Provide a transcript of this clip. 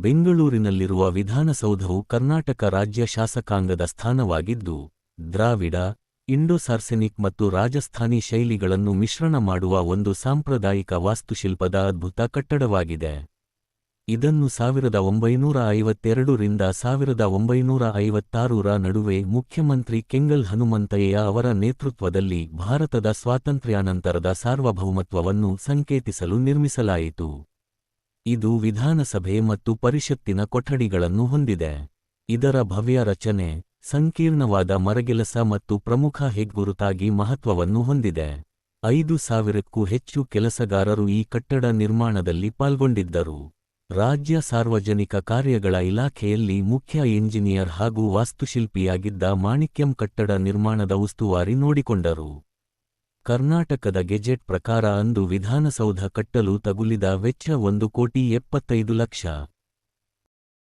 ಬೆಂಗಳೂರಿನಲ್ಲಿರುವ ವಿಧಾನಸೌಧವು ಕರ್ನಾಟಕ ರಾಜ್ಯ ಶಾಸಕಾಂಗದ ಸ್ಥಾನವಾಗಿದ್ದು, ದ್ರಾವಿಡ, ಇಂಡೋ-ಸಾರ್ಸೆನಿಕ್ ಮತ್ತು ರಾಜಸ್ಥಾನಿ ಶೈಲಿಗಳನ್ನು ಮಿಶ್ರಣ ಮಾಡುವ ಒಂದು ಸಾಂಪ್ರದಾಯಿಕ ವಾಸ್ತುಶಿಲ್ಪದ ಅದ್ಭುತ ಕಟ್ಟಡವಾಗಿದೆ. ಇದನ್ನು 1952 ರಿಂದ 1956 ರ ನಡುವೆ ಮುಖ್ಯಮಂತ್ರಿ ಕೆಂಗಲ್ ಹನುಮಂತಯ್ಯ ಅವರ ನೇತೃತ್ವದಲ್ಲಿ ಭಾರತದ ಸ್ವಾತಂತ್ರ್ಯಾನಂತರದ ಸಾರ್ವಭೌಮತ್ವವನ್ನು ಸಂಕೇತಿಸಲು ನಿರ್ಮಿಸಲಾಯಿತು. ಇದು ವಿಧಾನಸಭೆ ಮತ್ತು ಪರಿಷತ್ತಿನ ಕೊಠಡಿಗಳನ್ನು ಹೊಂದಿದೆ. ಇದರ ಭವ್ಯ ರಚನೆ, ಸಂಕೀರ್ಣವಾದ ಮರಗೆಲಸ ಮತ್ತು ಪ್ರಮುಖ ಹೆಗ್ಗುರುತಾಗಿ ಮಹತ್ವವನ್ನು ಹೊಂದಿದೆ. 5,000ಕ್ಕೂ ಹೆಚ್ಚು ಕೆಲಸಗಾರರು ಈ ಕಟ್ಟಡ ನಿರ್ಮಾಣದಲ್ಲಿ ಪಾಲ್ಗೊಂಡಿದ್ದರು. ರಾಜ್ಯ ಸಾರ್ವಜನಿಕ ಕಾರ್ಯಗಳ ಇಲಾಖೆಯಲ್ಲಿ ಮುಖ್ಯ ಎಂಜಿನಿಯರ್ ಹಾಗೂ ವಾಸ್ತುಶಿಲ್ಪಿಯಾಗಿದ್ದ ಮಾಣಿಕ್ಯಂ ಕಟ್ಟಡ ನಿರ್ಮಾಣದ ಉಸ್ತುವಾರಿ ನೋಡಿಕೊಂಡರು. ಕರ್ನಾಟಕದ ಗೆಜೆಟ್ ಪ್ರಕಾರ ಅಂದು ವಿಧಾನಸೌಧ ಕಟ್ಟಲು ತಗುಲಿದ ವೆಚ್ಚ 1,75,00,000.